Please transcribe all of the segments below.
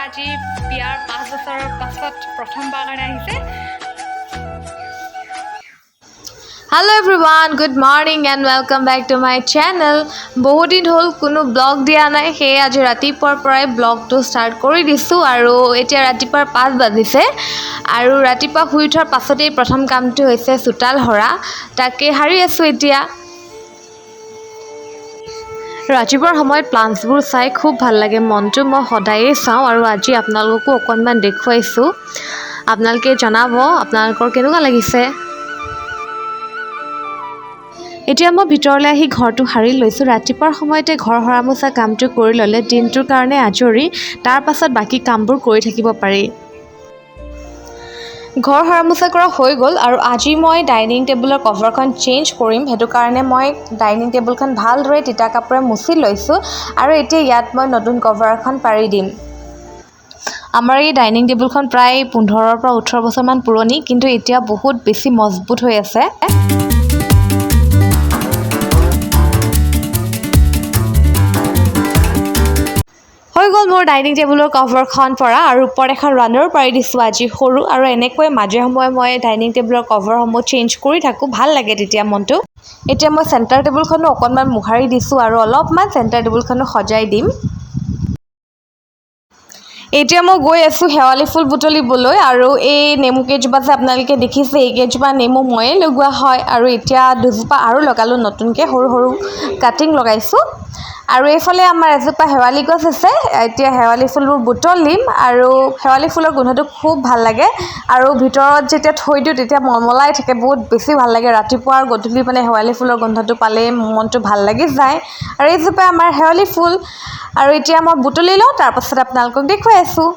আজি বিয়াৰ 5 বছৰৰ পাছত প্ৰথমবাৰ কাৰণে আহিছে। Hello everyone, good morning and welcome back to my channel. বহুত দিন হ'ল কোনো ব্লগ দিয়া নাই, সেই আজি ৰাতিপুৱাৰ পৰাই ব্লগটো ষ্টাৰ্ট কৰি দিছোঁ আৰু এতিয়া ৰাতিপুৱাৰ 5 বাজিছে আৰু ৰাতিপুৱা শুই উঠাৰ পাছতেই প্ৰথম কামটো হৈছে চোতাল সৰা। তাকে সাৰি আছোঁ এতিয়া। ৰাতিপুৱাৰ সময়ত প্লান্টছবোৰ চাই খুব ভাল লাগে, মনটো মই সদায়েই চাওঁ আৰু আজি আপোনালোককো অকণমান দেখুৱাইছোঁ। আপোনালোকে জনাব আপোনালোকৰ কেনেকুৱা লাগিছে। এতিয়া মই ভিতৰলৈ আহি ঘৰটো সাৰি লৈছোঁ। ৰাতিপুৱাৰ সময়তে ঘৰ সৰা মোচা কামটো কৰি ল'লে দিনটোৰ কাৰণে আজৰি, তাৰ পাছত বাকী কামবোৰ কৰি থাকিব পাৰি। ঘৰ সৰা মোচা কৰা হৈ গ'ল আৰু আজি মই ডাইনিং টেবুলৰ কভাৰখন চেঞ্জ কৰিম, সেইটো কাৰণে মই ডাইনিং টেবুলখন ভালদৰে তিতা কাপোৰে মুচি লৈছোঁ আৰু এতিয়া ইয়াত মই নতুন কভাৰ এখন পাৰি দিম। আমাৰ এই ডাইনিং টেবুলখন প্ৰায় 15-ৰ পৰা 18 বছৰমান পুৰণি, কিন্তু এতিয়া বহুত বেছি মজবুত হৈ আছে। হৈ গ'ল মোৰ ডাইনিং টেবুলৰ কভাৰখন পৰা আৰু ওপৰত এখন ৰানাৰো পাৰি দিছোঁ আজি সৰু, আৰু এনেকৈ মাজে সময়ে মই ডাইনিং টেবুলৰ কভাৰসমূহ চেঞ্জ কৰি থাকোঁ, ভাল লাগে তেতিয়া মনটো। এতিয়া মই চেণ্টাৰ টেবুলখনো অকণমান মোহাৰি দিছোঁ আৰু অলপমান চেণ্টাৰ টেবুলখনো সজাই দিম। এতিয়া মই গৈ আছোঁ শেৱালি ফুল বুটলিবলৈ আৰু এই নেমু কেইজোপা যে আপোনালোকে দেখিছে, এই কেইজোপা নেমু ময়ে লগোৱা হয় আৰু এতিয়া দুজোপা আৰু লগালোঁ, নতুনকৈ সৰু সৰু কাটিং লগাইছোঁ। আৰু এইফালে আমাৰ এজোপা শেৱালি গছ আছে, এতিয়া শেৱালি ফুলবোৰ বুটলিম আৰু শেৱালি ফুলৰ গোন্ধটো খুব ভাল লাগে আৰু ভিতৰত যেতিয়া থৈ দিওঁ তেতিয়া মলমলাই থাকে, বহুত বেছি ভাল লাগে। ৰাতিপুৱা আৰু গধূলি মানে শেৱালি ফুলৰ গোন্ধটো পালেই মনটো ভাল লাগি যায়। আৰু এইজোপা আমাৰ শেৱালি ফুল আৰু এতিয়া মই বুটলি লওঁ, তাৰপাছত আপোনালোকক দেখুৱাই আছোঁ।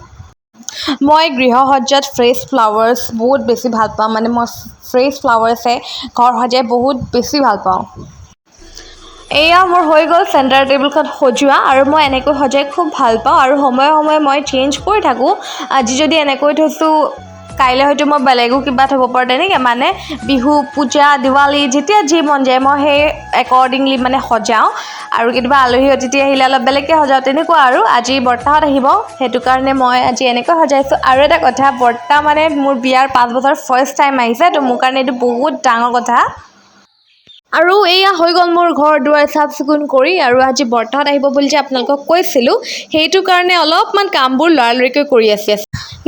মই গৃহসজ্জাত ফ্ৰেছ ফ্লাৱাৰ্ছ বহুত বেছি ভাল পাওঁ, মানে মই ফ্ৰেছ ফ্লাৱাৰ্ছে ঘৰ সজাই বহুত বেছি ভাল পাওঁ। এয়া মোৰ হৈ গ'ল চেণ্টাৰ টেবুলখন সজোৱা আৰু মই এনেকৈ সজাই খুব ভাল পাওঁ আৰু সময়ে সময়ে মই চেঞ্জ কৰি থাকোঁ। আজি যদি এনেকৈ থৈছোঁ, কাইলৈ হয়তো মই বেলেগো কিবা থ'ব পাৰোঁ, তেনেকৈ মানে বিহু, পূজা, দিৱালী যেতিয়া যি মন যায় মই সেই একৰ্ডিংলি মানে সজাওঁ আৰু কেতিয়াবা আলহী অতিথি আহিলে অলপ বেলেগকৈ সজাওঁ, তেনেকুৱা আৰু। আজি বৰ্তাহঁত আহিব, সেইটো কাৰণে মই আজি এনেকৈ সজাইছোঁ। আৰু এটা কথা, বৰ্তা মানে মোৰ বিয়াৰ 5 বছৰ ফাৰ্ষ্ট টাইম আহিছে, তো মোৰ কাৰণে এইটো বহুত ডাঙৰ কথা। আৰু এয়া হৈ গ'ল মোৰ ঘৰ দুৱাৰ চাফ চিকুণ কৰি, আৰু আজি বৰ্তাহঁত আহিব বুলি যে আপোনালোকক কৈছিলোঁ, সেইটো কাৰণে অলপমান কামবোৰ লৰালৰিকৈ কৰি আছে।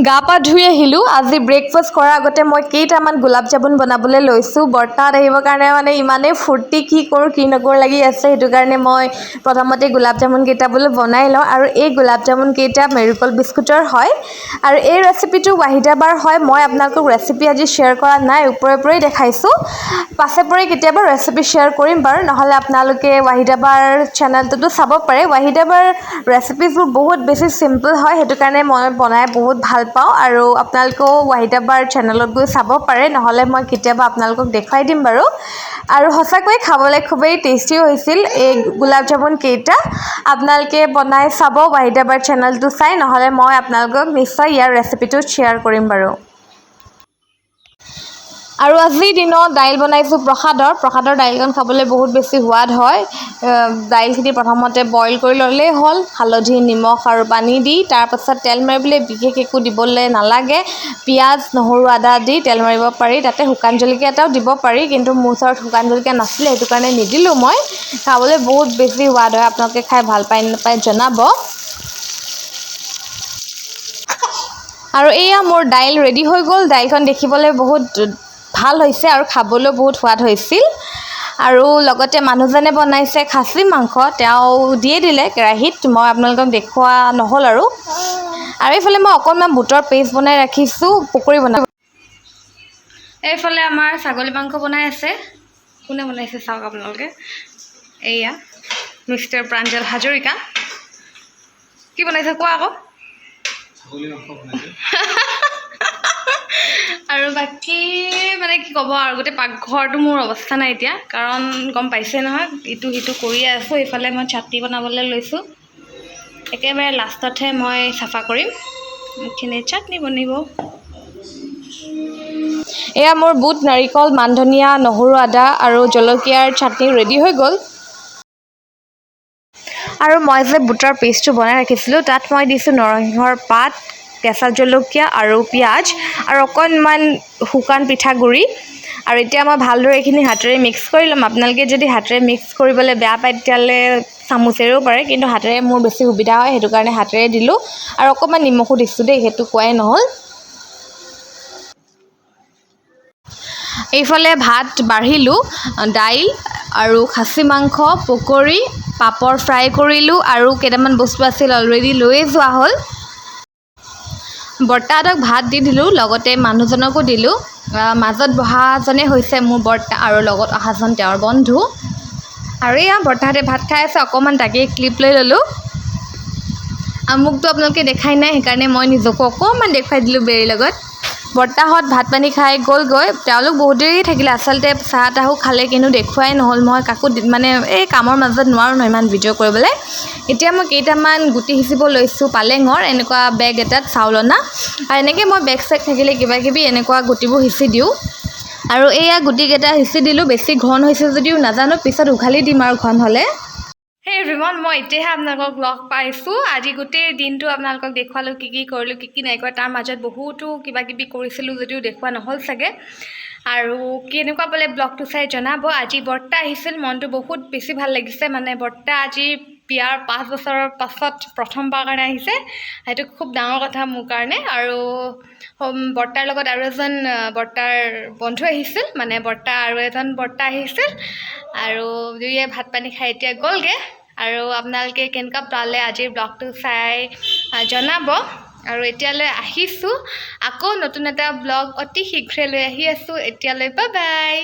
গা পা ধুই আহিলোঁ। আজি ব্ৰেকফাষ্ট কৰাৰ আগতে মই কেইটামান গোলাপ জামুন বনাবলৈ লৈছোঁ। বৰ্তাহঁত আহিবৰ কাৰণে মানে ইমানেই ফূৰ্তি, কি কৰোঁ কি নকৰোঁ লাগি আছে, সেইটো কাৰণে মই প্ৰথমতে গোলাপ জামুন কেইটা বোলো বনাই লওঁ। আৰু এই গোলাপ জামুন কেইটা মেৰিগ'ল্ড বিস্কুটৰ হয় আৰু এই ৰেচিপিটো ৱাহিদাবাৰ হয়। মই আপোনালোকক ৰেচিপি আজি শ্বেয়াৰ কৰা নাই, ওপৰে দেখাইছোঁ, পাছে পৰে কেতিয়াবা ৰেচিপি শ্বেয়াৰ কৰিম বাৰু, নহ'লে আপোনালোকে ৱাহিদাবাৰ চেনেলটোতো চাব পাৰে। ৱাহিদাবাৰ ৰেচিপিজবোৰ বহুত বেছি চিম্পল হয়, সেইটো কাৰণে মই বনাই বহুত ভাল পাওঁ আৰু আপোনালোকেও ৱাহিদাবাৰ চেনেলত গৈ চাব পাৰে, নহ'লে মই কেতিয়াবা আপোনালোকক দেখুৱাই দিম বাৰু। আৰু সঁচাকৈ খাবলৈ খুবেই টেষ্টি হৈছিল এই গোলাপ জামুন কেইটা। আপোনালোকে বনাই চাব ৱাহিদাবাৰ চেনেলটো চাই, নহ'লে মই আপোনালোকক নিশ্চয় ইয়াৰ ৰেচিপিটো শ্বেয়াৰ কৰিম বাৰু। আৰু আজিৰ দিনত দাইল বনাইছোঁ প্ৰসাদৰ দাইলখন খাবলৈ বহুত বেছি সোৱাদ হয়। দাইলখিনি প্ৰথমতে বইল কৰি ল'লেই হ'ল, হালধি, নিমখ আৰু পানী দি। তাৰপাছত তেল মাৰিবলৈ বিশেষ একো দিবলৈ নালাগে, পিঁয়াজ, নহৰু, আদা দি তেল মাৰিব পাৰি, তাতে শুকান জলকীয়া এটাও দিব পাৰি, কিন্তু মোৰ ওচৰত শুকান জলকীয়া নাছিলে, সেইটো কাৰণে নিদিলোঁ মই। খাবলৈ বহুত বেছি সোৱাদ হয়, আপোনালোকে খাই ভাল পায় নাপায় জনাব। আৰু এয়া মোৰ দাইল ৰেডি হৈ গ'ল। দাইলখন দেখিবলৈ বহুত ভাল হৈছে আৰু খাবলৈও বহুত সোৱাদ হৈছিল। আৰু লগতে মানুহজনে বনাইছে খাচী মাংস, তেওঁ দিয়ে দিলে কেৰাহীত, মই আপোনালোকক দেখুওৱা নহ'ল আৰু এইফালে মই অকণমান বুটৰ পেষ্ট বনাই ৰাখিছোঁ, পকৰি বনাম। এইফালে আমাৰ ছাগলী মাংস বনাই আছে, কোনে বনাইছে চাওক আপোনালোকে। এয়া মিষ্টাৰ প্ৰাঞ্জল হাজৰিকা। কি বনাইছে কোৱা আকৌ। আৰু বাকী মানে কি ক'ব আৰু, গোটেই পাকঘৰটো মোৰ অৱস্থা নাই এতিয়া, কাৰণ গম পাইছে নহয় ইটো সিটো কৰিয়ে আছোঁ। এইফালে মই চাটনি বনাবলৈ লৈছোঁ, একেবাৰে লাষ্টতহে মই চাফা কৰিম, এইখিনি চাটনি বনিব। এয়া মোৰ বুট, নাৰিকল, মান ধনিয়া, নহৰু, আদা আৰু জলকীয়াৰ চাটনি ৰেডি হৈ গ'ল। আৰু মই যে বুটৰ পেষ্টটো বনাই ৰাখিছিলোঁ তাত মই দিছোঁ নৰসিংহৰ পাত, কেঁচা জলকীয়া আৰু পিঁয়াজ আৰু অকণমান শুকান পিঠাগুড়ি। আৰু এতিয়া মই ভালদৰে এইখিনি হাতেৰে মিক্স কৰি ল'ম। আপোনালোকে যদি হাতেৰে মিক্স কৰিবলৈ বেয়া পায় তেতিয়াহ'লে চামুচেৰেও পাৰে, কিন্তু হাতেৰে মোৰ বেছি সুবিধা হয়, সেইটো কাৰণে হাতেৰে দিলোঁ। আৰু অকণমান নিমখো দিছোঁ দেই, সেইটো কোৱাই নহ'ল। এইফালে ভাত বাঢ়িলোঁ, দাইল আৰু খাচী মাংস, পকৰি, পাপৰ ফ্ৰাই কৰিলোঁ আৰু কেইটামান বস্তু আছিল অলৰেডি লৈয়ে যোৱা হ'ল। বৰ্তাহঁতক ভাত দি দিলোঁ, লগতে মানুহজনকো দিলোঁ। মাজত বহাজনে হৈছে মোৰ বৰ্তা আৰু লগত অহাজন তেওঁৰ বন্ধু। আৰু এয়া বৰ্তাহঁতে ভাত খাই আছে, অকণমান তাকেই ক্লিপ লৈ ল'লোঁ। মোকতো আপোনালোকে দেখাই নাই, সেইকাৰণে মই নিজকো অকণমান দেখুৱাই দিলোঁ বেৰীৰ লগত। বৰ্তাহঁত ভাত পানী খাই গ'লগৈ, তেওঁলোক বহুত দেৰি থাকিলে। আচলতে চাহ তাহো খালে, কিন্তু দেখুৱাই নহ'ল। মই কাকো মানে এই কামৰ মাজত নোৱাৰোঁ ন ইমান ভিডিঅ' কৰিবলৈ। এতিয়া মই কেইটামান গুটি সিঁচিব লৈছোঁ পালেঙৰ, এনেকুৱা বেগ এটাত চাউল অনা। আৰু এনেকৈ মই বেগ চেগ থাকিলে কিবাকিবি এনেকুৱা গুটিবোৰ সিঁচি দিওঁ। আৰু এয়া গুটিকেইটা সিঁচি দিলোঁ। বেছি ঘন হৈছে যদিও নাজানো, পিছত উঘালি দিম আৰু ঘন হ'লে। সেই এভৰিৱান, মই এতিয়াহে আপোনালোকক লগ পাইছোঁ। আজি গোটেই দিনটো আপোনালোকক দেখুৱালোঁ কি কি কৰিলোঁ, কি কি নাই কৰা। তাৰ মাজত বহুতো কিবা কিবি কৰিছিলোঁ যদিও দেখুওৱা নহ'ল চাগে। আৰু কেনেকুৱা পালে ব্লগটো চাই জনাব। আজি বৰ্তা আহিছিল, মনটো বহুত বেছি ভাল লাগিছে। মানে বৰ্তা আজি বিয়াৰ 5 বছৰৰ পাছত প্ৰথমবাৰ কাৰণে আহিছে, সেইটো খুব ডাঙৰ কথা মোৰ কাৰণে। আৰু বৰ্তাৰ লগত আৰু এজন বৰ্তাৰ বন্ধু আহিছিল, মানে বৰ্তা আৰু এজন বৰ্তা আহিছিল। আৰু দুয়োয়ে ভাত পানী খাই এতিয়া গ'লগৈ। আৰু আপোনালোকে কেনেকুৱা পালে আজিৰ ব্লগটো চাই জনাব। আৰু এতিয়ালৈ আহিছোঁ, আকৌ নতুন এটা ব্লগ অতি শীঘ্ৰে লৈ আহি আছোঁ। এতিয়ালৈ বাই বাই।